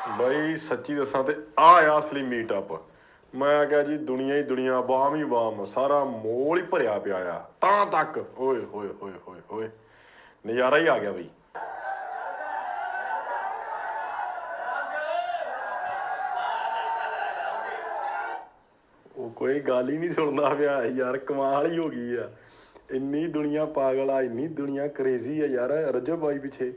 ਬਈ ਸੱਚੀ ਦੱਸਾਂ ਤੇ ਆ ਅਸਲੀ ਮੀਟਅਪ। ਮੈਂ ਕਿਹਾ ਜੀ ਦੁਨੀਆ ਹੀ ਦੁਨੀਆ, ਬਾਮ ਹੀ ਬਾਮ, ਸਾਰਾ ਮੋਲ ਹੀ ਭਰਿਆ ਪਿਆ ਆ ਤਾਂ ਤੱਕ। ਓਏ ਹੋਏ ਹੋਏ ਹੋਏ ਹੋਏ, ਨਜ਼ਾਰਾ ਹੀ ਆ ਗਿਆ ਬਈ। ਉਹ ਕੋਈ ਗੱਲ ਹੀ ਨਹੀਂ ਸੁਣਦਾ ਪਿਆ ਯਾਰ, ਕਮਾਲ ਹੀ ਹੋ ਗਈ ਆ। ਇੰਨੀ ਦੁਨੀਆ ਪਾਗਲ ਆ, ਇੰਨੀ ਦੁਨੀਆ ਕਰੇਜ਼ੀ ਆ ਯਾਰ ਰਜਬ ਬਾਈ ਪਿੱਛੇ।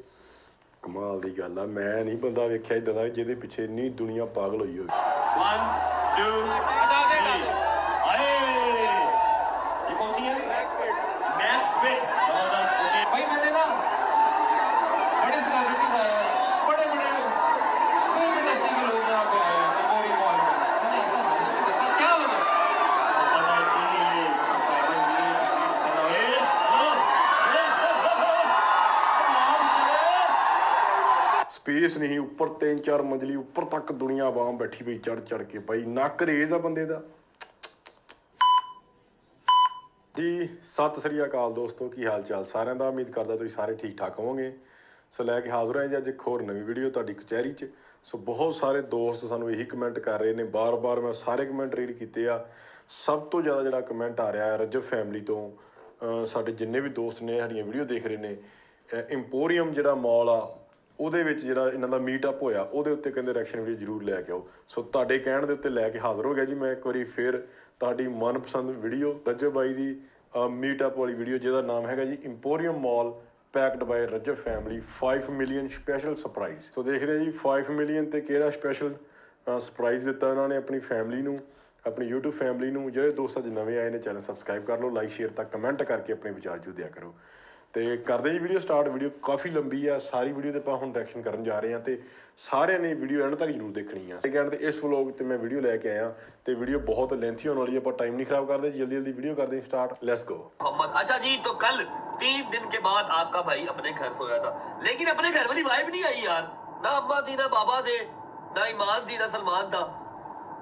ਕਮਾਲ ਦੀ ਗੱਲ ਆ, ਮੈਂ ਨਹੀਂ ਬੰਦਾ ਵੇਖਿਆ ਇੱਦਾਂ ਦਾ ਜਿਹਦੇ ਪਿੱਛੇ ਇੰਨੀ ਦੁਨੀਆ ਪਾਗਲ ਹੋਈ ਹੋਵੇ। 1 2 3 ਆਏ ये कौन सी है मैक्स फिट जबरदस्त। ओके भाई मैंने ना बड़े सेलिब्रिटीज आए हैं, बड़े बड़े फिल्म इंडस्ट्री के लोग यहाँ पे आए हैं मेमोरी मॉल में। मैंने ऐसा रश नहीं देखा, क्या वजह? पता है कि ये स्पेस नहीं, ऊपर 3-4 मंजिली ऊपर तक दुनिया बाम बैठी पई चढ़ चढ़ के। भाई ना करेज आ बंदे दा जी। सत श्री अकाल दोस्तों, की हाल चाल सारिਆਂ ਦਾ। उम्मीद करदा तुसीं सारे ठीक ठाक होवोगे। सो लैके हाज़र हैं जी अज एक होर नवीं वीडियो तुहाडी कचहरी च। सो बहुत सारे दोस्त सानूं यही कमेंट कर रहे हैं, बार बार मैं सारे कमेंट रीड कीते आ। सब तो ज़्यादा जिहड़ा कमेंट आ रहा है रजब फैमिली तो, साडे जिन्ने भी दोस्त ने साडीआं वीडियो देख रहे हैं, इंपोरीਅਮ जिहड़ा मॉल आ ਉਹਦੇ ਵਿੱਚ ਜਿਹੜਾ ਇਹਨਾਂ ਦਾ ਮੀਟਅਪ ਹੋਇਆ ਉਹਦੇ ਉੱਤੇ ਕਹਿੰਦੇ ਰਿਐਕਸ਼ਨ ਵੀਡੀਓ ਜ਼ਰੂਰ ਲੈ ਕੇ ਆਓ। ਸੋ ਤੁਹਾਡੇ ਕਹਿਣ ਦੇ ਉੱਤੇ ਲੈ ਕੇ ਹਾਜ਼ਰ ਹੋ ਗਿਆ ਜੀ ਮੈਂ ਇੱਕ ਵਾਰੀ ਫਿਰ ਤੁਹਾਡੀ ਮਨਪਸੰਦ ਵੀਡੀਓ ਰਜਬ ਬਾਈ ਦੀ ਮੀਟਅਪ ਵਾਲੀ ਵੀਡੀਓ, ਜਿਹਦਾ ਨਾਮ ਹੈਗਾ ਜੀ Emporium mall packed by Rajab family 5 million special surprise. So ਦੇਖਦੇ ਹਾਂ ਜੀ 5 ਮਿਲੀਅਨ ਤੇ ਕਿਹੜਾ ਸਪੈਸ਼ਲ ਸਰਪ੍ਰਾਈਜ਼ ਦਿੱਤਾ ਉਹਨਾਂ ਨੇ ਆਪਣੀ ਫੈਮਿਲੀ ਨੂੰ, ਆਪਣੀ YouTube ਫੈਮਿਲੀ ਨੂੰ। ਜਿਹੜੇ ਦੋਸਤ ਅੱਜ ਨਵੇਂ ਆਏ ਨੇ ਚੈਨਲ ਸਬਸਕ੍ਰਾਈਬ ਕਰ ਲਓ, ਲਾਈਕ ਸ਼ੇਅਰ ਤੱਕ ਕਮੈਂਟ ਕਰਕੇ ਆਪਣੇ ਵਿਚਾਰ ਜ਼ਰੂਰ ਦਿਆ ਕਰੋ। तो करते जी वीडियो स्टार्ट। वीडियो काफ़ी लंबी है, सारी वीडियो तो हम रिएक्शन करन जा रहे हैं तो सारे ने वीडियो एंड तक जरूर देखनी है। कहने तो इस व्लॉग तो मैं वीडियो लैके आया तो वीडियो बहुत लेंथी होने वाली है, पर टाइम नहीं खराब करते, जल्दी जल्दी वीडियो करते हैं स्टार्ट। Let's go. अच्छा जी, तो कल 3 दिन के बाद आपका भाई अपने घर सोया था, लेकिन अपने घर वाली वाइब नहीं आई यार। ना अम्मा थी, ना बाबा थे, ना ईमान थी, ना सलमान था,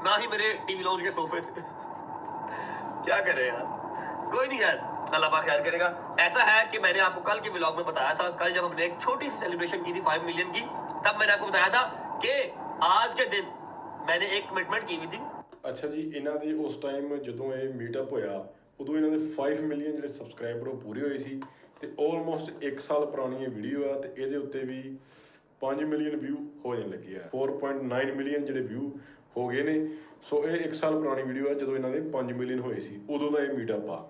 ना ही मेरे टीवी लॉन्च के सोफे थे। क्या करें यार, कोई नहीं यार, अल्लाह पाक ख्याल करेगा। ऐसा है कि मैंने आपको कल के व्लॉग में बताया था, कल जब हमने एक छोटी सी सेलिब्रेशन की थी 5 मिलियन की, तब मैंने आपको बताया था कि आज के दिन मैंने एक कमिटमेंट की हुई थी। अच्छा जी, इन्हों के उस टाइम जो ये मीटअप होया उदों इन्हों के 5 मिलियन जो सबसक्राइबर वो पूरे हुए सी ते ऑलमोस्ट 1 साल पुरानी ये वीडियो है तो ये उत्ते भी 5 मिलियन व्यू हो जाने लगे है। 4.9 मिलियन जो व्यू हो गए ने। सो ये 1 साल पुरानी वीडियो है जो इन्हों के 5 मिलियन हुए सी, उदों का ये मीटअप आ।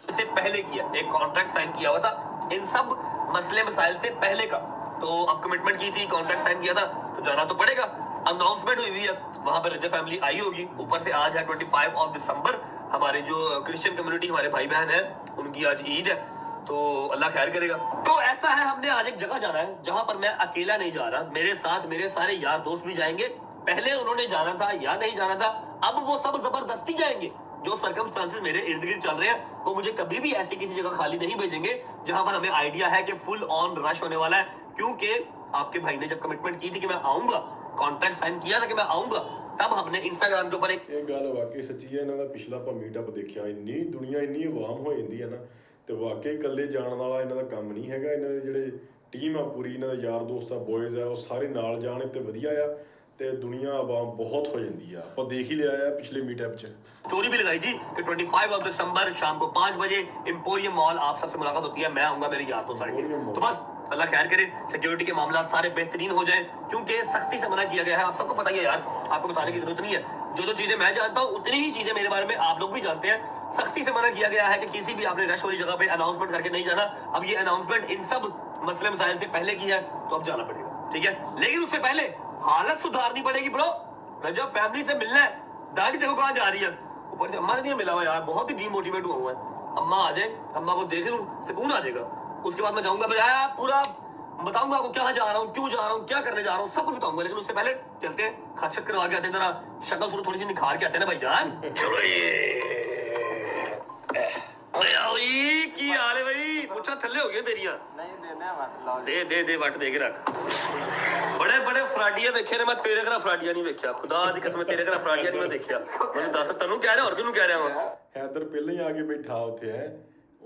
से पहले किया एक कॉन्ट्रैक्ट साइन किया हुआ था, इन सब मसले मसाइल से पहले का। तो अब कमिटमेंट की थी, कॉन्ट्रैक्ट साइन किया था, तो जाना तो पड़ेगा। अनाउंसमेंट हुई हुई है, वहां पर रजब फैमिली आई होगी। ऊपर से आज है 25 दिसंबर, हमारे जो क्रिश्चियन कम्युनिटी हमारे भाई बहन है उनकी आज ईद है, तो अल्लाह खैर करेगा। तो ऐसा है, हमने आज एक जगह जाना है जहां पर मैं अकेला नहीं जा रहा, मेरे साथ मेरे सारे यार दोस्त भी जाएंगे। पहले उन्होंने जाना था या नहीं जाना था, अब वो सब जबरदस्ती जाएंगे। जो सर्कमस्टांसेस मेरे इर्द गिर्द चल रहे हैं वो मुझे कभी भी ऐसी किसी जगह खाली नहीं भेजेंगे जहां पर हमें आइडिया है कि फुल ऑन रश होने वाला है। क्योंकि आपके भाई ने जब कमिटमेंट की थी कि मैं आऊंगा, कॉन्ट्रैक्ट साइन किया था कि मैं आऊंगा, तब हमने इंस्टाग्राम के ऊपर एक गल वाकई सच्ची है। इन्हों का पिछला आप मीटअप देखा, इन्नी दुनिया इन्नी आवाम हो जाती है ना, तो वाकई कल्ले जाने वाला इन्हों का काम नहीं है। इन्हों के जोड़े टीम आ पूरी, इन्हों के यार दोस्त आ बॉयज़ है, वो सारे नाल जाने तो वधिया आ, तो दुनिया आवाम बहुत हो जाती है। आप देख ही लिया है पिछले मीटअप च स्टोरी भी लगाई थी कि 25 दिसंबर शाम को 5 बजे इंपोरियम मॉल आप सबसे मुलाकात होती है, मैं आऊंगा, मेरे यार दोस्त आएंगे। तो बस अल्लाह खैर करे, सिक्योरिटी के मामला सारे बेहतरीन हो जाए, क्योंकि सख्ती से मना किया गया है। आप सबको पता ही है यार, आपको बताने की जरूरत नहीं है। जो चीजें मैं जानता हूँ उतनी ही चीजें मेरे बारे में आप लोग भी जानते हैं। सख्ती से मना किया गया है कि किसी भी आपने रश वाली जगह पे अनाउंसमेंट करके नहीं जाना। अब ये अनाउंसमेंट इन सब मसले मसाइल से पहले की है, तो अब जाना पड़ेगा, ठीक है। लेकिन उससे पहले हालत सुधारनी पड़ेगी ब्रो। रजब फैमिली से मिलना है, दाढ़ी देखो कहाँ जा रही है, ऊपर से अम्मा से नहीं मिला हुआ यार, बहुत ही डीमोटिवेट हुआ है। अम्मा आ जाए, अम्मा को देख लूं, सुकून आ जाएगा। उसके बाद मैं जाऊंगा, मैं पूरा बताऊंगा आपको क्या जा रहा हूँ, क्यों जा रहा हूँ, क्या करने जा रहा हूँ, सब कुछ बताऊंगा। लेकिन उससे पहले चलते हैं, खचत करवा के आते हैं, जरा शक्ल सूरत थोड़ी सी निखार के आते हैं ना भाईजान। चलो ये की हाल है भाई, मुझा थल्ले हो गया तेरिया। दे वट दे के रख। बड़े बड़े फराडिया वेखे ने, मैं तेरे तरह फराडिया नहीं वेख्या, खुदा दी कसम तेरे तरह फराडिया नहीं मैं देखा। मैं दस तेनू कह रहा और किनू कह रहा वा। हैदर पहले ही आके बैठा उत्थे है,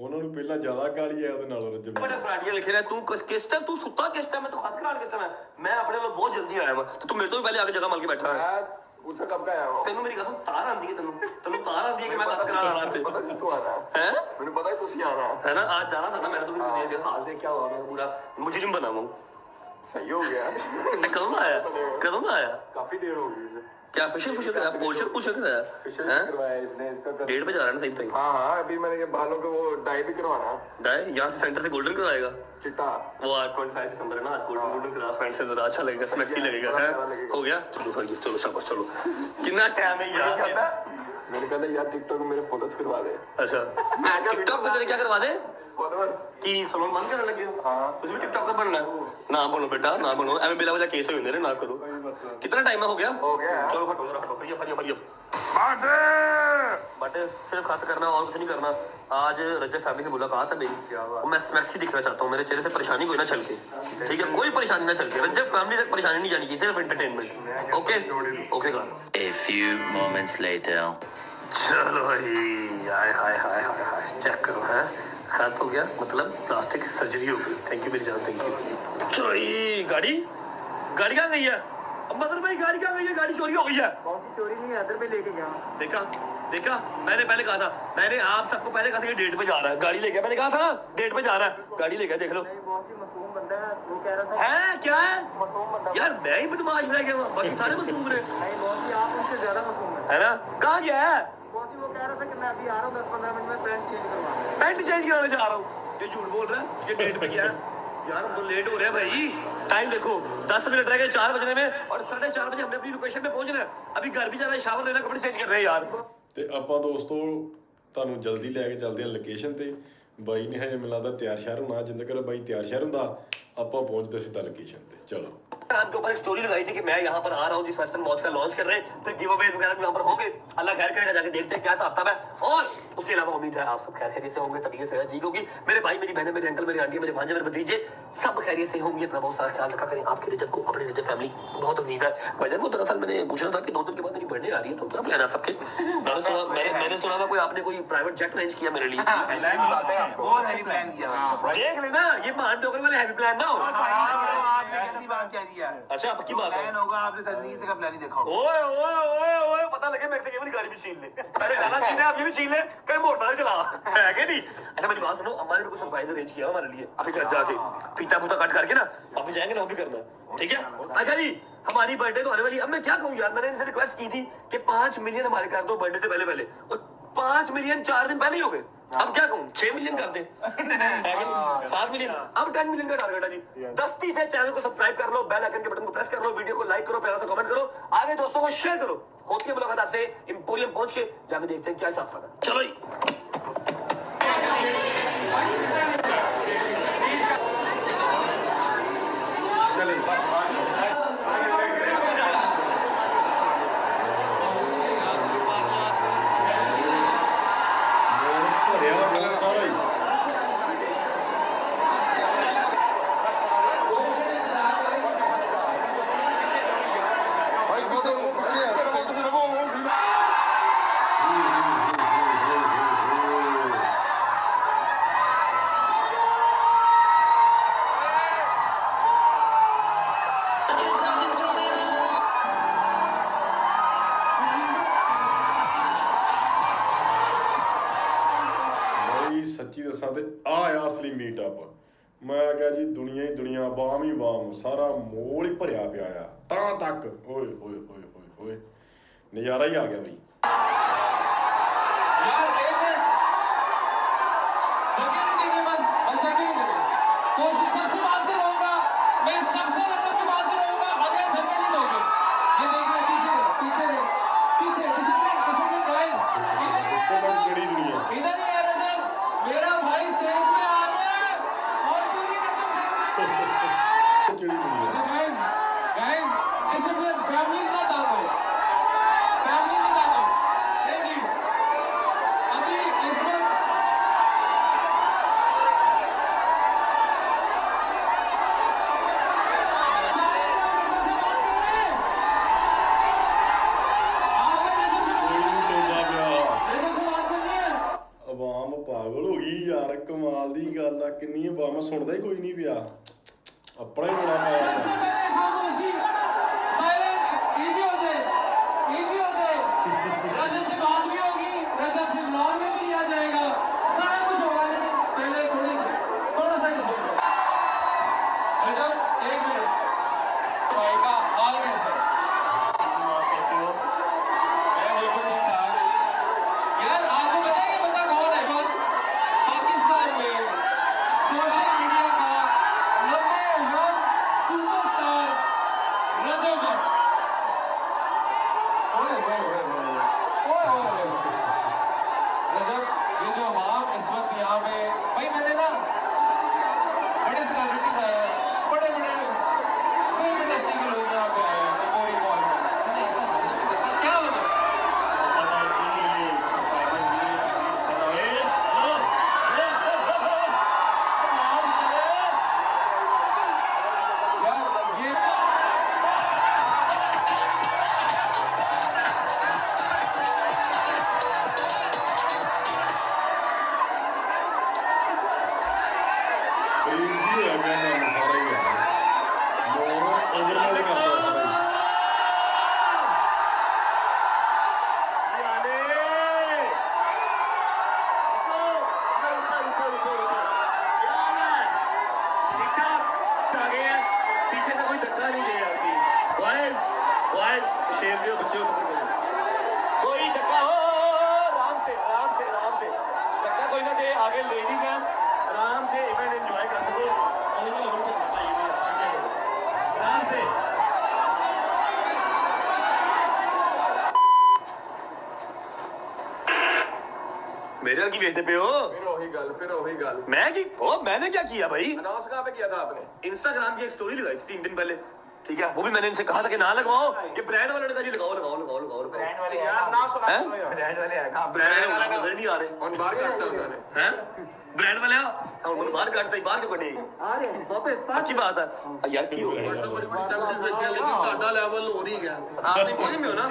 ਉਹਨਾਂ ਨੂੰ ਪਹਿਲਾਂ ਜ਼ਿਆਦਾ ਗਾਲੀ ਆਇਆ ਉਹਦੇ ਨਾਲ ਰੱਜਣ बड़े फराडिया लिखे रहे तू किस टाइम तू सुता किस टाइम है तू खत कराने किस टाइम है मैं अपने लोग बहुत जल्दी आया मैं तो तू मेरे तो भी पहले आके जगह मार के बैठा है पूछा कब का आया हो तेनू मेरी कसम तार आंदी है तेनू तार आंदी है कि मैं खत कराने आना थे पता नहीं तू आना हैं मैंने पता है तुसी आना है ना आज जाना था ना मैंने तो भी देख हाल देख क्या हुआ मैं पूरा मुजरिम बना हूं सही हो गया कदम आया काफी देर हो गई क्या फेशियल फेशियल कराया पोलशर पूछा कराया फेशियल हैं करवाया इसने इसका डेट पे जा रहा है ना सही टाइम हाँ हाँ अभी मैंने ये बालों को वो डाई भी करवाना डाई यहाँ से सेंटर से गोल्डन करवाएगा चिट्टा वो आज 25 दिसंबर है ना आज गोल्डन करा फ्रेंड से जरा अच्छा लगेगा स्मैक्सी लगेगा है हो गया चलो भाई चलो शाबाश चलो कितना टाइम है यार मैंने कहा यार टिकटॉक में मेरे फोटोज करवा दे अच्छा टिकटॉक पे तेरे क्या करवा दे फॉलोअर्स कि सलून बंद करने लगे हो कुछ भी टिकटॉक का बनना है ना बनो बेटा ना बनो एम बिला वजह केस हो ना करो कितना टाइम हो गया चलो हटो जरा हटो भैया बट सिर्फ खत करना और कुछ नहीं करना आज रजत फैमिली से मुलाकात है मेरी मैं स्मैक्सी दिखना चाहता हूँ मेरे चेहरे से परेशानी कोई ना चल के ठीक है कोई परेशानी ना चल के रजत फैमिली तक परेशानी नहीं जानी चाहिए सिर्फ एंटरटेनमेंट ओके ओके कर A few moments later. चलो भाई हाय हाय हाय हाय हाय चेक करो है खत हो गया मतलब प्लास्टिक सर्जरी हो गई थैंक यू मेरी जान थैंक यू चलो ये गाड़ी गाड़ी कहाँ गई है मतलब भाई गाड़ी कहाँ गई है गाड़ी चोरी हो गई है कौन सी चोरी नहीं है इधर पे लेके गया देखा देखा मैंने पहले कहा था मैंने आप सबको पहले कहा था कि डेट पे जा रहा है गाड़ी लेके मैंने कहा था ना डेट पे जा रहा है गाड़ी लेके देख लो नहीं बहुत ही मासूम बंदा है वो कह रहा था है क्या है मासूम बंदा यार मैं ही बदमाश रह गया बाकी सारे मासूम रहे नहीं बहुत ही आप उनसे ज्यादा मासूम है है ना कहाँ गया है बहुत ही वो कह रहा था कि मैं अभी आ रहा हूँ 10-15 मिनट में पैंट चेंज करवाना पैंट चेंज कराने जा रहा हूँ ये झूठ बोल रहा है ये डेट पे गया है यार हम तो लेट हो रहे हैं भाई टाइम देखो 10 मिनट रह गए 4 बजने में और 4:30 बजे हमने अपनी लोकेशन पे पहुंचना है अभी घर भी जाना है शावर लेना कपड़े चेंज कर रहे हैं यार ਤੇ ਆਪਾਂ ਦੋਸਤੋ ਤੁਹਾਨੂੰ ਜਲਦੀ ਲੈ ਕੇ ਚੱਲਦੇ ਹਾਂ ਲੋਕੇਸ਼ਨ ਤੇ ਬਾਈ ਨੇ ਹਜੇ ਮੈਨੂੰ ਲੱਗਦਾ ਤਿਆਰ ਸ਼ਹਿਰ ਹੋਣਾ ਜਿੰਦ ਕਰ ਬਾਈ ਤਿਆਰ ਸ਼ਹਿਰ ਹੁੰਦਾ ਆਪਾਂ ਪਹੁੰਚਦੇ ਸਿੱਧਾ लोकेशन ਤੇ चलो आपके ऊपर एक स्टोरी लगाई थी कि मैं यहाँ पर आ रहा हूँ जिस वेस्टर्न वॉच का लॉन्च कर रहे हैं फिर गिव अवेज वगैरह भी यहाँ पर होंगे अल्लाह खैर करेगा जाके देखते हैं क्या हिसाब है और उसके अलावा उम्मीद है आप सब खैर खैरियत से होंगे तबीयत से जी क्योंकि मेरे भाई मेरी बहनें मेरे अंकल मेरे आंटी मेरे भांजे मेरे भतीजे सब खैरियत से होंगे अपना बहुत सारा ख्याल रखा करें आपके रिजत को अपनी रिजत फैमिली बहुत अजीज है भजन को दरअसल मैंने पूछना था कि 2 दिन के बाद मेरी बर्थडे आ रही है तो क्या प्लान है सबके मैंने सुना था कोई आपने कोई प्राइवेट जेट अरेंज किया मेरे लिए बहुत हैवी प्लान किया देख लेना ये महान डोगर वाले हैवी प्लान ना हो आपने कितनी बात कह दिया अच्छा पक्की बात है प्लान होगा आपने जिंदगी से का प्लान ही देखा होगा ओए ओए ओए ओए पता लगे मेरे से ये वाली गाड़ी भी छीन ले पहले गाना छीने आप ये भी छीन ले कहीं मोटरसाइकिल चला है कि नहीं अच्छा मेरी बात सुनो अम्मा ने कुछ सरप्राइज अरेंज किया हमारे लिए अभी घर जाके पीता पूता कट करके ना अभी जाएंगे ना वो भी करना ठीक है अच्छा जी हमारी बर्थडे तो आने वाली अब मैं क्या कहूँ यार मैंने इनसे रिक्वेस्ट की थी कि 5 मिलियन हमारे कर दो बर्थडे से पहले पहले और 5 मिलियन 4 दिन पहले ही हो गए अब क्या कहूँ 6 मिलियन कर दे 7 मिलियन अब 10 मिलियन का टारगेट है जी दस्ती से चैनल को सब्सक्राइब कर लो बेल आइकन के बटन को प्रेस कर लो वीडियो को लाइक करो प्यारा सा कमेंट करो आगे दोस्तों को शेयर करो होती है मुलाकात आपसे एम्पोरियम पहुंच के जाके देखते हैं क्या हिसाब है चलो जी ਭਰਿਆ ਬਹੁਤ ਸਾਰਾ ਹੀ भाई फोटो वो पीछे है ਬਾਈ ਸੱਚੀ ਦੱਸਾਂ ਤੇ ਆ ਅਸਲੀ ਮੀਟ ਅਪ ਮੈਂ ਕਿਹਾ ਜੀ ਦੁਨੀਆ ਹੀ ਦੁਨੀਆ ਬਾਮ ਹੀ ਬਾਮ ਸਾਰਾ ਮੋਲ ਹੀ ਭਰਿਆ ਪਿਆ ਆ ਤਾਂ ਤੱਕ ਓਏ ਓਏ ਓਏ ਓਏ ਓਏ ਨਜ਼ਾਰਾ ਹੀ ਆ ਗਿਆ ਬਈ यार एक मिनट जगह नहीं देंगे बस जगह नहीं देंगे कोशिश सबसे बात कर रहूंगा मैं सबसे नजर की बात कर रहूंगा अगर जगह नहीं दोगे ये देखिए पीछे डिसिप्लिन गाइस बड़ी दुनिया इधर ही है नजर मेरा भाई स्टेज पे आ गया है और पूरी नजर चिड़ी दुनिया गाइस डिसिप्लिन फैमिलीज ना डालो फैमिली नहीं डालो किन्नी बार मैं सुनदा ही कोई नहीं पिया अपना ही बड़ा पाया खामोशी साइलेंस इजी हो जाए रजत से बात भी होगी रजत से ब्लॉग में भी लिया जाएगा सारा कुछ होगा लेकिन पहले थोड़ा सा ही सुनो रजत 1 मिनट भाई का हाल कैसे मैं बिल्कुल ठीक ठाक यार आपको पता है कि बंदा कौन है कौन पाकिस्तान में सोशल मीडिया का नंबर 1 सुपरस्टार रजत रजत ये जो हम इस वक्त यहाँ पे भाई मैंने ना बड़े सेलिब्रिटीज आए हैं बड़े फिल्म इंडस्ट्री के लोग यहाँ पे आए हैं मेमोरी वॉल में मैंने ऐसा नहीं देखा क्या बताऊं यार ये क्रेजी है मैं सारा ही है दोनों ओवरऑल करता सारा ही पीछे का कोई धक्का नहीं दे अभी बॉयज शेर दियो बच्चे कोई धक्का हो आराम से धक्का कोई ना दे आगे लेडीज है आराम से इवेंट एंजॉय कर सको और भी लोगों को पता ही नहीं आराम से मेरे की भेजते पे हो फिर वही गल मैं की ओ मैंने क्या किया भाई अनाउंस कहाँ पे किया था आपने इंस्टाग्राम की एक स्टोरी लगाई थी 3 दिन पहले ठीक है वो भी मैंने इनसे कहा था कि ना लगवाओ ये ब्रांड वाला लड़का जी लगाओ ब्रांड वाले यार ना सुना हैं? ब्रांड वाले है ब्रांड वाला नजर नहीं आ रहे और बाहर करता उन्होंने हैं ब्रांड वाले हम उन्हें बाहर काटते ही बाहर के बने आ रहे हैं वापस अच्छी बात है यार की हो गया लेकिन ਤੁਹਾਡਾ ਲੈਵਲ ਹੋ ਨਹੀਂ ਗਿਆ आप इंपोरियम में हो ना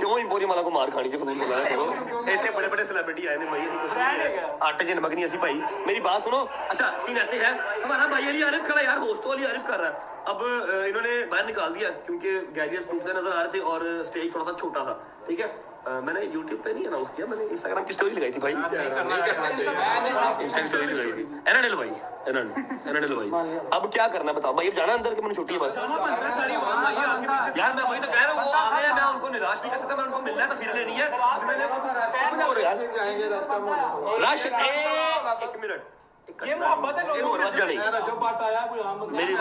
क्यों इंपोरियम वाला को मार खानी चाहिए फजूल बोला करो इतने बड़े बड़े सेलिब्रिटी आए ने भाई कुछ नहीं है आटे च नमक नहीं ऐसी भाई मेरी बात सुनो अच्छा सीन ऐसे है हमारा भाई अली आरिफ खड़ा यार होस्ट वाली आरिफ कर रहा है अब इन्होंने बाहर निकाल दिया क्योंकि गैरियस टूटते नजर आ रहे थे और स्टेज थोड़ा सा छोटा था ठीक है मैंने YouTube पे नहीं अनाउंस किया मैंने Instagram की स्टोरी लगाई थी भाई Instagram स्टोरी लगाई थी एनाडेल भाई भाई अब क्या करना बताओ भाई अब जाना अंदर के मैंने छुट्टी है बस यार मैं वही तो कह रहा हूँ वो आ गए मैं उनको निराश नहीं कर सकता मैं उनको मिलना है तस्वीर लेनी है रश एक मिनट ये मोहब्बत है लोगों में जो बात आया कोई मेरी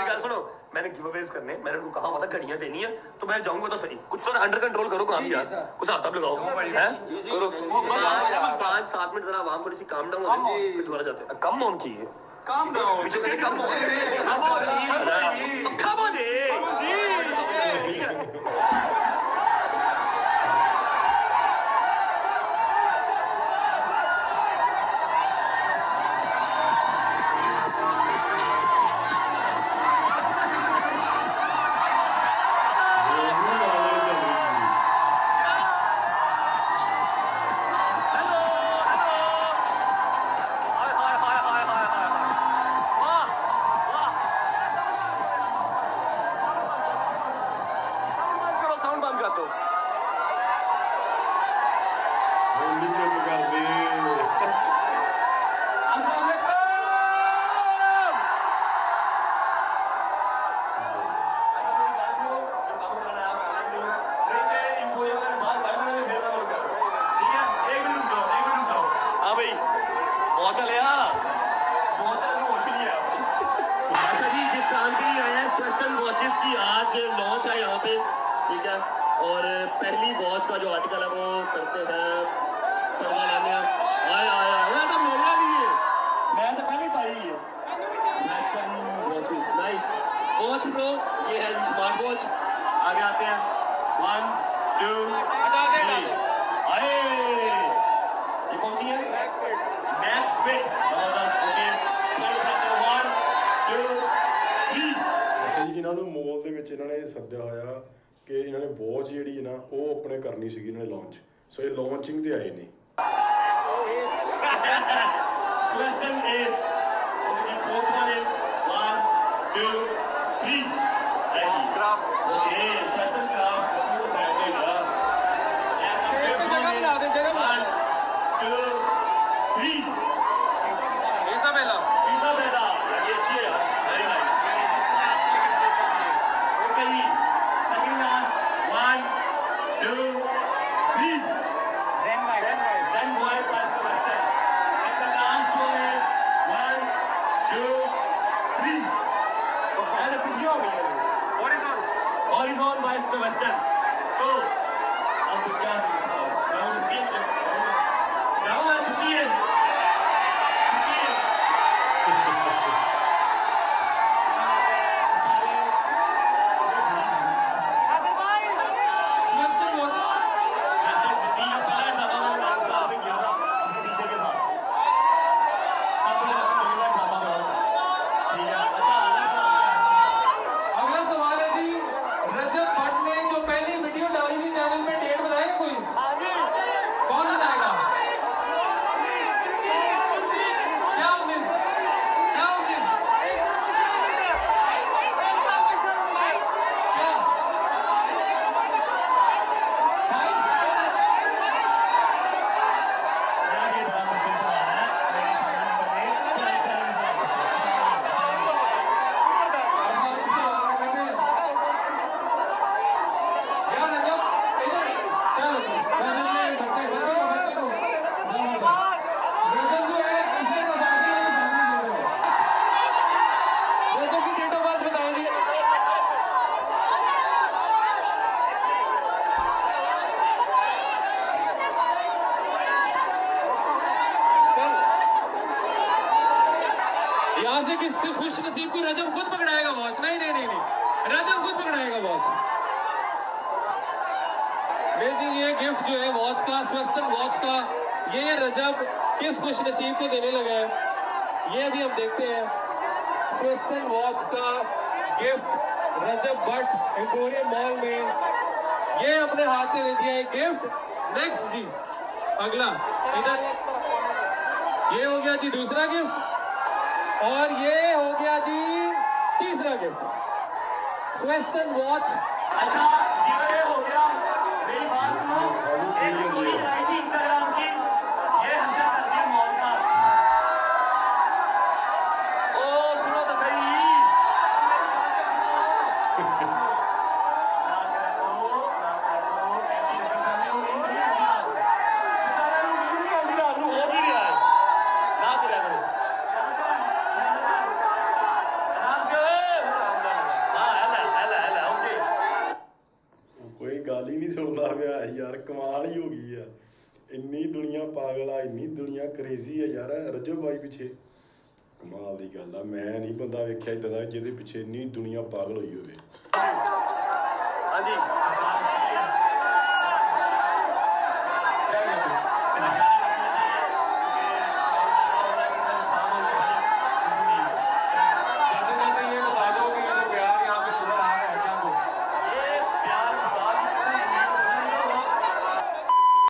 गल सुनो मैंने गिवअवेज करने मैंने उनको कहा हुआ था घड़ियां देनी है तो मैं जाऊंगा तो सही कुछ तो अंडर कंट्रोल करो काम यार कुछ हाथ लगाओ हैं करो 5-7 मिनट जरा आवाम थोड़ी सी काम डाउन हो जाए फिर दोबारा जाते हैं कम ऑन की काम डाउन पीछे कहते कम ऑन कम ऑन अच्छा जी जिस काम के लिए आए हैं स्वेस्टर्न वॉचेस की आज लॉन्च है यहाँ पे ठीक है और पहली वॉच का जो आर्टिकल है वो करते हैं पर्दा लाने आया तो मेरे लिए मैं तो पहले पाई है स्वेस्टर्न वॉचेस नाइस वॉच ब्रो ये है स्मार्ट वॉच आगे आते हैं 1 2 3 आए ये कौन सी है मैक्स फिट जबरदस्त ओके ਅੱਛਾ ਜੀ ਇਹਨਾਂ ਨੂੰ ਮੋਲ ਦੇ ਵਿੱਚ ਇਹਨਾਂ ਨੇ ਸੱਦਿਆ ਹੋਇਆ ਕਿ ਇਹਨਾਂ ਨੇ ਵਾਚ ਜਿਹੜੀ ਹੈ ਨਾ ਉਹ ਆਪਣੇ ਕਰਨੀ ਸੀਗੀ ਇਹਨਾਂ ਨੇ ਲਾਂਚ ਸੋ ਇਹ ਲਾਂਚਿੰਗ ਤੇ ਆਏ ਨੇ Western is, the fourth one is 1, 2, 3. Craft. Okay, Western craft. जगह बना दे, जगह बना दे। 1, 2, 3. ऐसा पहला Pizza Bella. ये अच्छी है यार. Very nice. Okay ji. Second last. 1, 2, 3. Zen boy by Sebastian. And the last one is 1, 2, 3. And the picture of it. Horizon by Sebastian. तो अब तो क्या जाओ मैं छुट्टी है. Western was अगला सवाल है जी, रजत भट्ट ने जो पहली वीडियो डाली थी चैनल में, डेट बताएगा कोई? कौन बताएगा? क्या 19? क्या 19? क्या? 22 यहाँ से किस खुश नसीब को रजब खुद पकड़ाएगा वॉच? नहीं नहीं नहीं नहीं, रजब खुद पकड़ाएगा वॉच। नहीं जी, ये गिफ्ट जो है वॉच का, स्वेस्टर्न वॉच का, ये रजब किस खुश नसीब को देने लगा है, ये अभी हम देखते हैं। स्वेस्टर्न वॉच का गिफ्ट रजब भट्ट एम्पोरियम मॉल में, ये अपने हाथ से दे दिया है गिफ्ट। नेक्स्ट जी, अगला इधर, ये हो गया जी दूसरा गिफ्ट, और ये हो गया जी तीसरा गिफ्ट, वेस्टर्न वॉच। अच्छा गिवअवे हो गया. मेरी बात सुनो. एक स्टोरी आई थी इंस्टाग्राम की, ये हर्षद करती है मॉल का. ओ सुनो तो सही. ਕੋਈ ਗੱਲ ਹੀ ਨਹੀਂ ਸੁਣਦਾ ਪਿਆ ਯਾਰ, ਕਮਾਲ ਹੀ ਹੋ ਗਈ ਆ। ਇੰਨੀ ਦੁਨੀਆ ਪਾਗਲ ਆ, ਇੰਨੀ ਦੁਨੀਆ ਕ੍ਰੇਜ਼ੀ ਆ ਯਾਰ ਰਜਬ ਬਾਈ ਪਿੱਛੇ। ਕਮਾਲ ਦੀ ਗੱਲ ਆ, ਮੈਂ ਨਹੀਂ ਬੰਦਾ ਵੇਖਿਆ ਇੱਦਾਂ ਦਾ ਜਿਹਦੇ ਪਿੱਛੇ ਇੰਨੀ ਦੁਨੀਆ ਪਾਗਲ ਹੋਈ ਹੋਵੇ। हाँ जी.